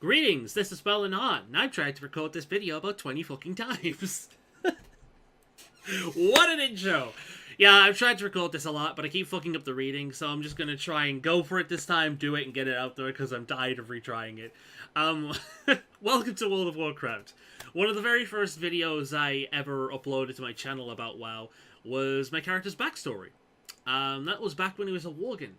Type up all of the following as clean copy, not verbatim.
Greetings, this is Faolan, and I've tried to record this video about 20 fucking times. What an intro! Yeah, I've tried to record this a lot, but I keep fucking up the reading, so I'm just gonna try and go for it this time, do it, and get it out there, because I'm tired of retrying it. Welcome to World of Warcraft. One of the very first videos I ever uploaded to my channel about WoW was my character's backstory. That was back when he was a Worgen,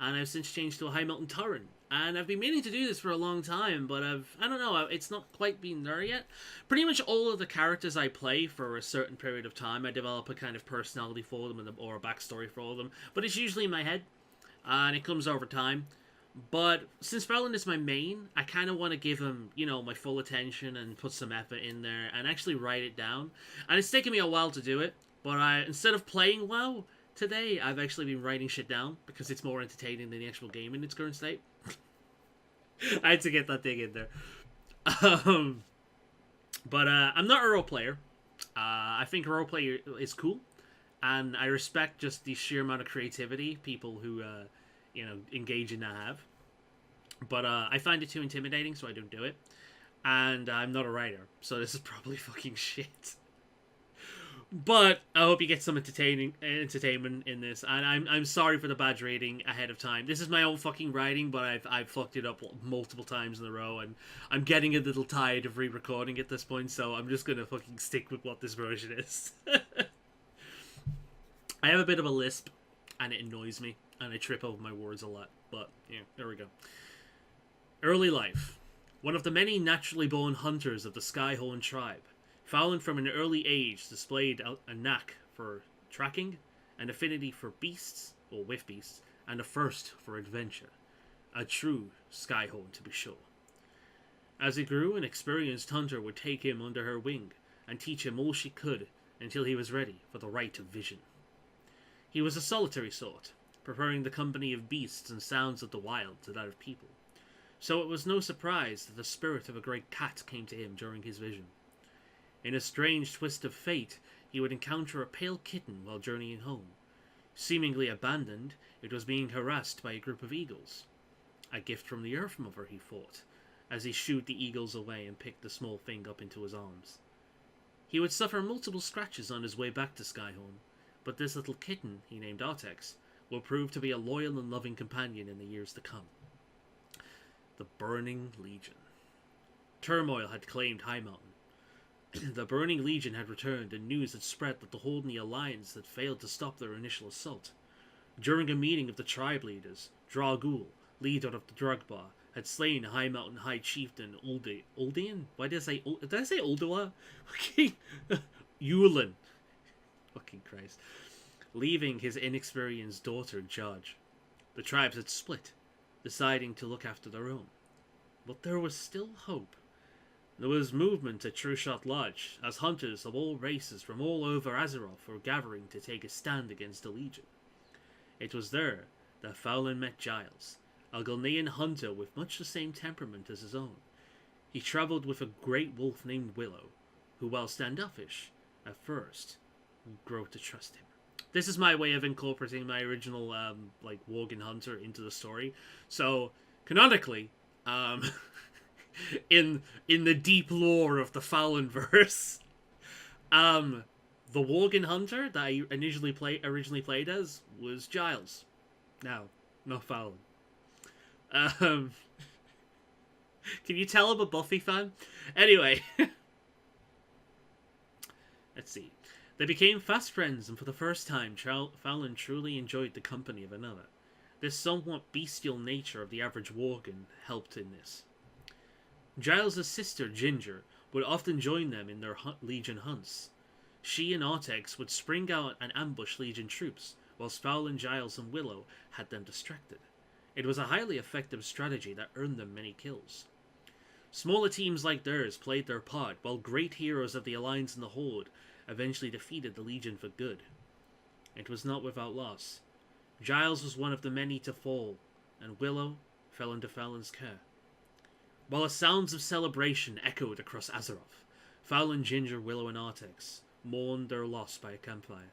and I've since changed to a High Mountain Tauren. And I've been meaning to do this for a long time, but I don't know, it's not quite been there yet. Pretty much all of the characters I play for a certain period of time, I develop a kind of personality for them or a backstory for all of them. But it's usually in my head, and it comes over time. But since Faolan is my main, I kind of want to give him, you know, my full attention and put some effort in there and actually write it down. And it's taken me a while to do it, but instead of playing WoW today, I've actually been writing shit down because it's more entertaining than the actual game in its current state. I had to get that thing in there. But I'm not a role player. I think a role player is cool, and I respect just the sheer amount of creativity people who, you know, engage in that have. But I find it too intimidating, so I don't do it. And I'm not a writer, so this is probably fucking shit. But I hope you get some entertainment in this, and I'm sorry for the bad rating ahead of time. This is my own fucking writing, but I've fucked it up multiple times in a row, and I'm getting a little tired of re-recording at this point, so I'm just gonna fucking stick with what this version is. I have a bit of a lisp, and it annoys me, and I trip over my words a lot, but yeah, there we go. Early life. One of the many naturally born hunters of the Skyhorn tribe, Faolan from an early age displayed a knack for tracking, an affinity for beasts, or with beasts, and a thirst for adventure. A true Skyhorn, to be sure. As he grew, an experienced hunter would take him under her wing and teach him all she could until he was ready for the right of vision. He was a solitary sort, preferring the company of beasts and sounds of the wild to that of people. So it was no surprise that the spirit of a great cat came to him during his vision. In a strange twist of fate, he would encounter a pale kitten while journeying home. Seemingly abandoned, it was being harassed by a group of eagles. A gift from the Earth Mother, he thought, as he shooed the eagles away and picked the small thing up into his arms. He would suffer multiple scratches on his way back to Skyhorn, but this little kitten, he named Artax, will prove to be a loyal and loving companion in the years to come. The Burning Legion. Turmoil had claimed High Mountain. The Burning Legion had returned, and news had spread that the Horde and the Alliance had failed to stop their initial assault. During a meeting of the tribe leaders, Dragul, leader of the Drugbar, had slain High Mountain High Chieftain Uldian? Why did I say Uldua? Fucking Yulin. Fucking Christ. Leaving his inexperienced daughter in charge. The tribes had split, deciding to look after their own. But there was still hope. There was movement at Trueshot Lodge, as hunters of all races from all over Azeroth were gathering to take a stand against the Legion. It was there that Faolan met Giles, a Gulnean hunter with much the same temperament as his own. He travelled with a great wolf named Willow, who, while standoffish at first, grew to trust him. This is my way of incorporating my original, Worgen hunter into the story. So, canonically, in the deep lore of the Faolan verse, the Worgen hunter that I originally played as was Giles. Now, not Faolan. Can you tell I'm a Buffy fan? Anyway, let's see. They became fast friends, and for the first time, Faolan truly enjoyed the company of another. This somewhat bestial nature of the average Worgen helped in this. Giles' sister, Ginger, would often join them in their Legion hunts. She and Artax would spring out and ambush Legion troops, whilst Faolan, Giles, and Willow had them distracted. It was a highly effective strategy that earned them many kills. Smaller teams like theirs played their part, while great heroes of the Alliance and the Horde eventually defeated the Legion for good. It was not without loss. Giles was one of the many to fall, and Willow fell into Faolan's care. While the sounds of celebration echoed across Azeroth, Faolan, Ginger, Willow, and Artax mourned their loss by a campfire.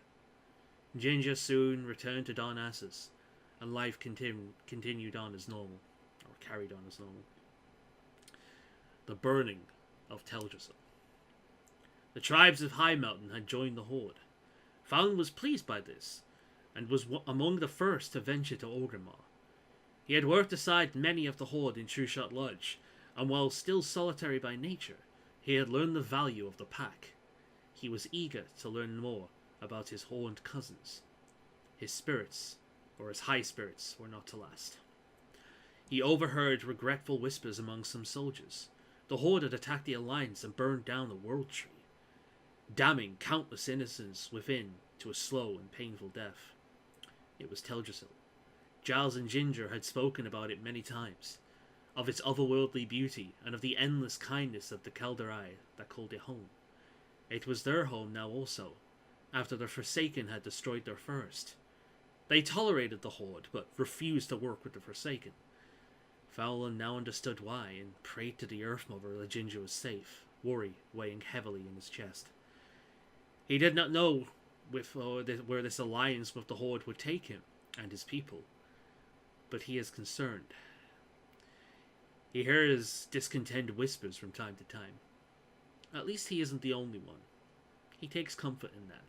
Ginger soon returned to Darnassus, and life continued on as normal, or carried on as normal. the burning of Teldrassil. The tribes of High Mountain had joined the Horde. Faolan was pleased by this, and was among the first to venture to Orgrimmar. He had worked aside many of the Horde in Trueshot Lodge, and while still solitary by nature, he had learned the value of the pack. He was eager to learn more about his horned cousins. His spirits, or his high spirits, were not to last. He overheard regretful whispers among some soldiers. The Horde had attacked the Alliance and burned down the World Tree, damning countless innocents within to a slow and painful death. It was Teldrassil. Giles and Ginger had spoken about it many times, of its otherworldly beauty and of the endless kindness of the Kaldrai that called it home. It was their home now also, after the Forsaken had destroyed their first. They tolerated the Horde, but refused to work with the Forsaken. Faolan now understood why, and prayed to the Earth Mother that Ginger was safe, worry weighing heavily in his chest. He did not know where this alliance with the Horde would take him and his people, but he is concerned. He hears discontent whispers from time to time. At least he isn't the only one. He takes comfort in that.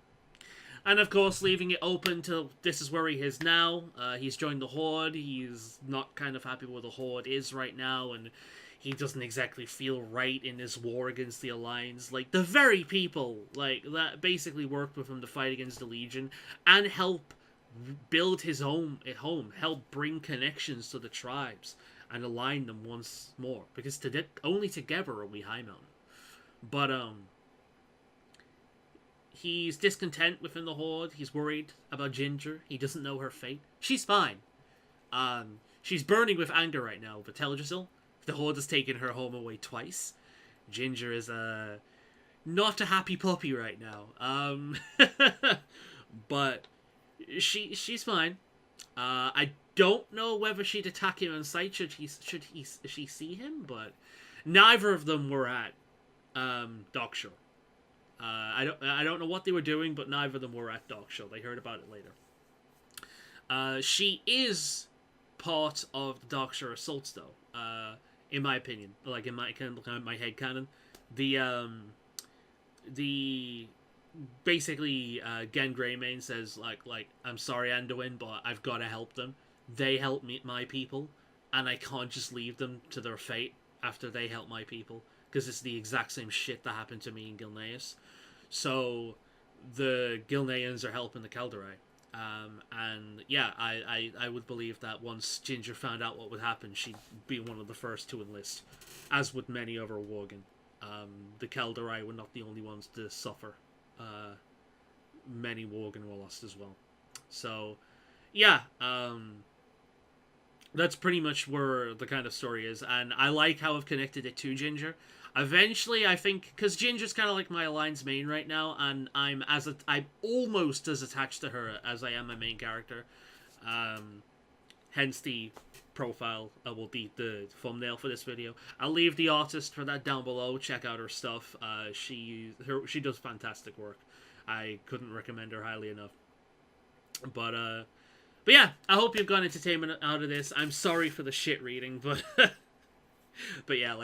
And of course, leaving it open to this is where he is now. He's joined the Horde. He's not kind of happy where the Horde is right now, and he doesn't exactly feel right in this war against the Alliance. Like, the very people that basically worked with him to fight against the Legion and help build his home at home, help bring connections to the tribes and align them once more. Because only together are we High Mountain. But, he's discontent within the Horde. He's worried about Ginger. He doesn't know her fate. She's fine. She's burning with anger right now with Teldrassil. The Horde has taken her home away twice. Ginger is not a happy puppy right now. But she's fine. I don't know whether she'd attack him on sight should she see him, but neither of them were at Dockshore. I don't know what they were doing, but neither of them were at Dockshore. They heard about it later. She is part of the Dockshore assaults, though. In my opinion, like in my head canon, the basically Gen Greymane says like I'm sorry, Anduin, but I've got to help them. They help my people, and I can't just leave them to their fate after they help my people, because it's the exact same shit that happened to me in Gilneas. So the Gilneans are helping the Kaldrai. And yeah, I would believe that once Ginger found out what would happen, she'd be one of the first to enlist, as would many other Worgen. The Kaldrai were not the only ones to suffer. Many Worgen were lost as well. So, yeah, that's pretty much where the kind of story is, and I like how I've connected it to Ginger. Eventually, I think, because Ginger's kind of like my Alliance main right now, and I'm almost as attached to her as I am my main character. Hence the profile will be the thumbnail for this video. I'll leave the artist for that down below. Check out her stuff. She does fantastic work. I couldn't recommend her highly enough. But yeah, I hope you've got entertainment out of this. I'm sorry for the shit reading, but but yeah,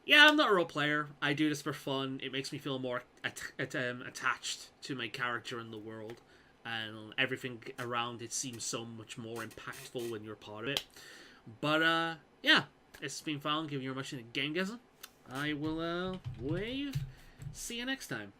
yeah, I'm not a role player. I do this for fun. It makes me feel more attached to my character in the world, and everything around it seems so much more impactful when you're part of it. But yeah, it's been fun. Giving you much in a game, guys. I will wave. See you next time.